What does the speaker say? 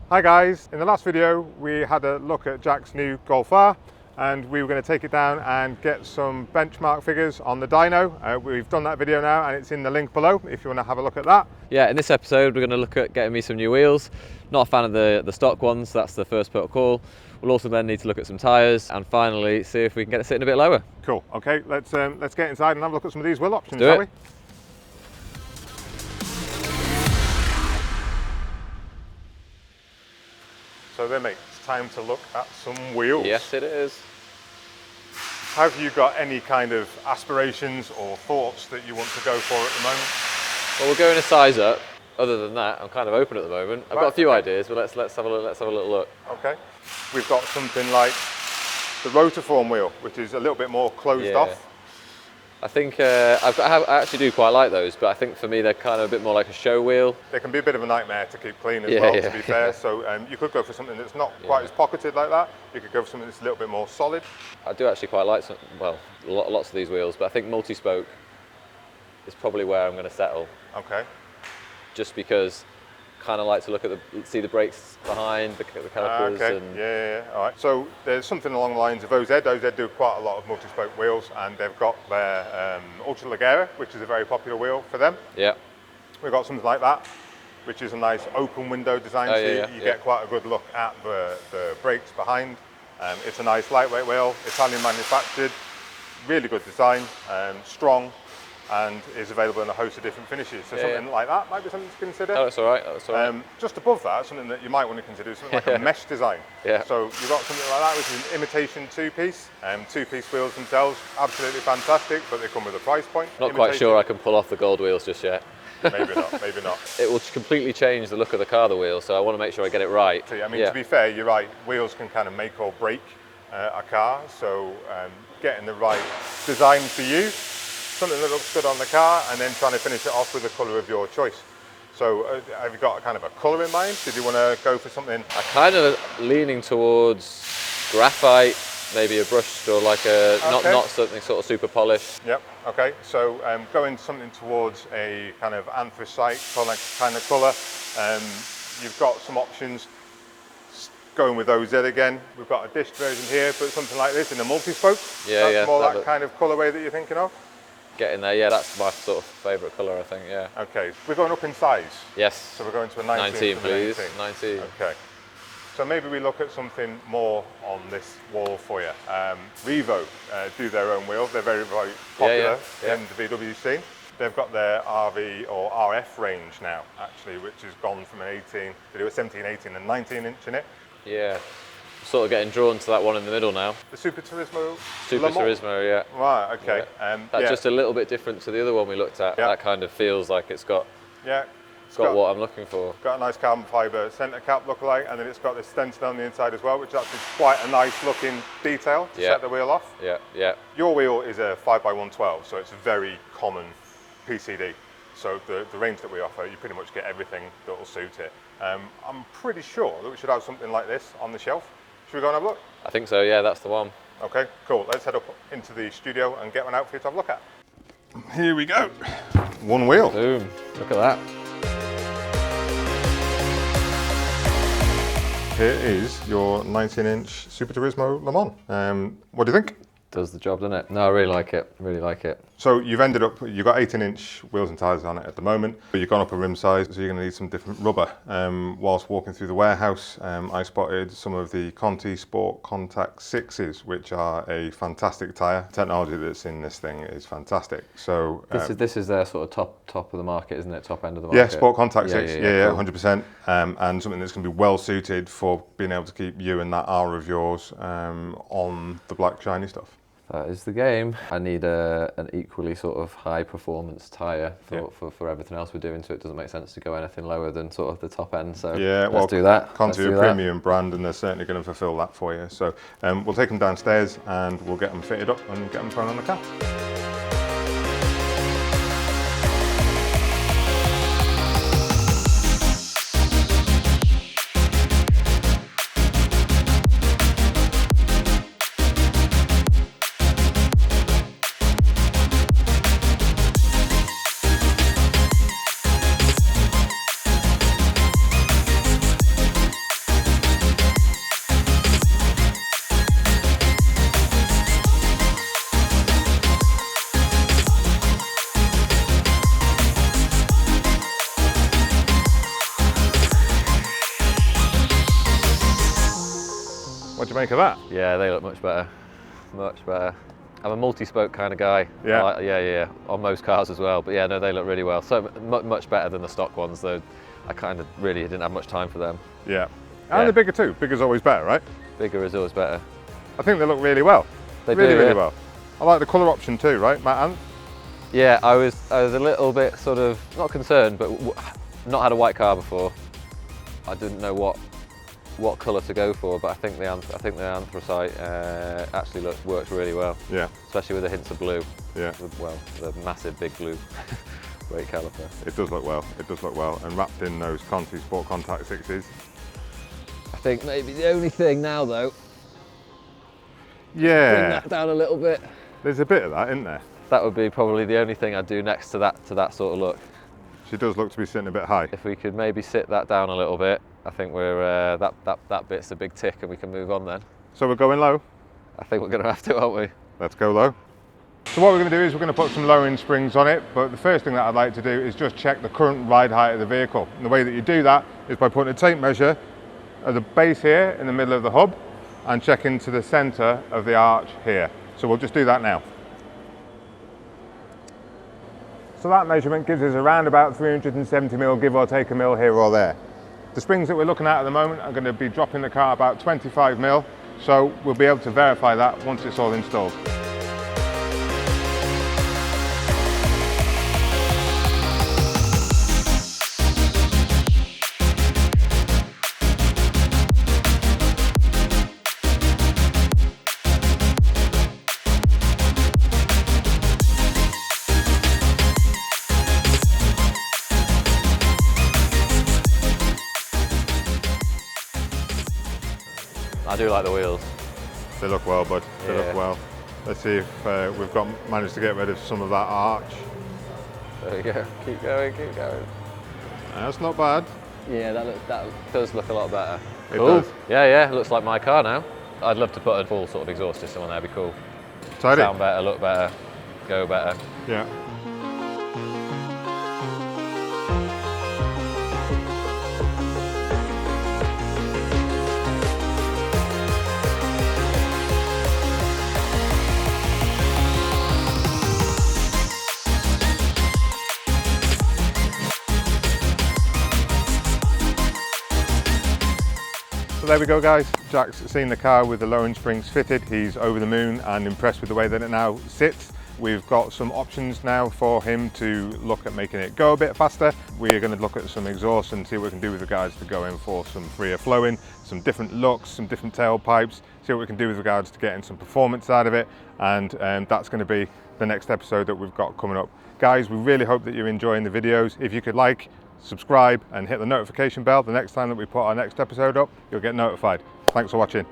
Hi guys, in the last video we had a look at Jack's new Golf R and we were going to take it down and get some benchmark figures on the dyno. We've done that video now and it's in the link below if you want to have a look at that. Yeah, in this episode we're going to look at getting me some new wheels. Not a fan of the stock ones, that's the first port of call. We'll also then need to look at some tyres and finally see if we can get it sitting a bit lower. Cool, okay, let's get inside and have a look at some of these wheel options, shall we? So then mate, it's time to look at some wheels. Yes it is. Have you got any kind of aspirations or thoughts that you want to go for at the moment? Well, we're going a size up. Other than that, I'm kind of open at the moment. I've got a few ideas, but let's have a look. Let's have a little look. Okay. We've got something like the rotiform wheel, which is a little bit more closed off. I think I actually do quite like those, but I think for me they're kind of a bit more like a show wheel. They can be a bit of a nightmare to keep clean as well, to be fair. So you could go for something that's not quite as pocketed like that. You could go for something that's a little bit more solid. I do actually quite like some, well, lots of these wheels, but I think multi-spoke is probably where I'm going to settle. Okay. Just because kind of like to look at see the brakes behind, the calipers. Okay. And Yeah. All right. So there's something along the lines of OZ. OZ do quite a lot of multi-spoke wheels, and they've got their Ultra Leggera, which is a very popular wheel for them. Yeah. We've got something like that, which is a nice open window design, so you get quite a good look at the brakes behind. It's a nice lightweight wheel, Italian manufactured, really good design, strong, and is available in a host of different finishes. So something like that might be something to consider. Oh, that's all right. That's all right. Just above that, something that you might want to consider is something like a mesh design. Yeah. So you've got something like that, which is an imitation two-piece. Two-piece wheels themselves, absolutely fantastic, but they come with a price point. Not quite sure I can pull off the gold wheels just yet. Maybe not, maybe not. It will completely change the look of the car, the wheel, so I want to make sure I get it right. I mean, to be fair, you're right, wheels can kind of make or break a car, so getting the right design for you, something that looks good on the car, and then trying to finish it off with the colour of your choice. So have you got a kind of a colour in mind? Did you want to go for something? I'm kind of leaning towards graphite, maybe a brushed or like a, not something sort of super polished. Yep, okay, so going something towards a kind of anthracite kind of colour. You've got some options. Going with OZ again, we've got a dished version here, but something like this in a multi-spoke. That's more that kind of colourway that you're thinking of? Getting there, yeah, that's my sort of favourite colour, I think, yeah. Okay, we're going up in size. Yes. So we're going to a 19. 19, please. 19. Okay. So maybe we look at something more on this wall for you. Revo do their own wheels. They're very, very popular in the VW scene. They've got their RV or RF range now, actually, which has gone from an 18, they do a 17, 18 and 19 inch in it. Yeah. Sort of getting drawn to that one in the middle now. The Super Turismo? Super Turismo, yeah. Right, okay. Yeah. That's just a little bit different to the other one we looked at. That kind of feels like it's got what I'm looking for. Got a nice carbon fibre centre cap lookalike, and then it's got this stencil on the inside as well, which is actually quite a nice looking detail to set the wheel off. Yeah, yeah. Your wheel is a 5x112, so it's a very common PCD. So the range that we offer, you pretty much get everything that will suit it. I'm pretty sure that we should have something like this on the shelf. Should we go and have a look? I think so, yeah, that's the one. Okay, cool. Let's head up into the studio and get one out for you to have a look at. Here we go. One wheel. Boom. Look at that. Here is your 19-inch Super Turismo Le Mans. What do you think? Does the job, doesn't it? No, I really like it. Really like it. So you've got 18-inch wheels and tyres on it at the moment, but you've gone up a rim size, so you're going to need some different rubber. Whilst walking through the warehouse, I spotted some of the Conti Sport Contact 6s, which are a fantastic tyre. The technology that's in this thing is fantastic. So this is their sort of top of the market, isn't it? Top end of the market. Yeah, Sport Contact 6. Yeah, cool. 100%. And something that's going to be well suited for being able to keep you and that R of yours on the black shiny stuff. That is the game. I need an equally sort of high performance tyre for everything else we're doing, so it doesn't make sense to go anything lower than sort of the top end. So let's do that. Conti are a premium brand and they're certainly going to fulfil that for you. So we'll take them downstairs and we'll get them fitted up and get them thrown on the car. What do you make of that? Yeah, they look much better. Much better. I'm a multi-spoke kind of guy. Yeah. Yeah. On most cars as well. But yeah, no, they look really well. So much better than the stock ones, though. I kind of really didn't have much time for them. Yeah. And they're bigger too. Bigger's always better, right? Bigger is always better. I think they look really well. They really, do, really yeah. well. I like the colour option too, right, Matt? And yeah, I was a little bit sort of not concerned, but not had a white car before. I didn't know what colour to go for, but I think the anthracite actually works really well. Yeah. Especially with the hints of blue. Yeah. Well, the massive big blue brake caliper. It does look well. It does look well, and wrapped in those Conti Sport Contact 6s. I think maybe the only thing now, though. Yeah. Bring that down a little bit. There's a bit of that, isn't there? That would be probably the only thing I'd do next to that sort of look. She does look to be sitting a bit high. If we could maybe sit that down a little bit, I think we're that bit's a big tick, and we can move on then. So we're going low? I think we're going to have to, aren't we? Let's go low. So what we're going to do is we're going to put some lowering springs on it, but the first thing that I'd like to do is just check the current ride height of the vehicle. And the way that you do that is by putting a tape measure at the base here in the middle of the hub and checking to the centre of the arch here. So we'll just do that now. So that measurement gives us around about 370 mil, give or take a mil here or there. The springs that we're looking at the moment are going to be dropping the car about 25 mil, so we'll be able to verify that once it's all installed. I do like the wheels. They look well, bud. They Yeah. look well. Let's see if we've managed to get rid of some of that arch. There we go. Keep going, keep going. That's not bad. Yeah, that does look a lot better. It Cool. does. Yeah, it looks like my car now. I'd love to put a full sort of exhaust system on there. It'd be cool. Tidy. Sound better, look better, go better. Yeah. So there we go, guys. Jack's seen the car with the lowering springs fitted. He's over the moon and impressed with the way that it now sits. We've got some options now for him to look at making it go a bit faster. We're going to look at some exhaust and see what we can do with regards to going for some freer flowing, some different looks, some different tailpipes, see what we can do with regards to getting some performance out of it. And that's going to be the next episode that we've got coming up. Guys, we really hope that you're enjoying the videos. If you could like, subscribe and hit the notification bell. The next time that we put our next episode up, you'll get notified. Thanks for watching.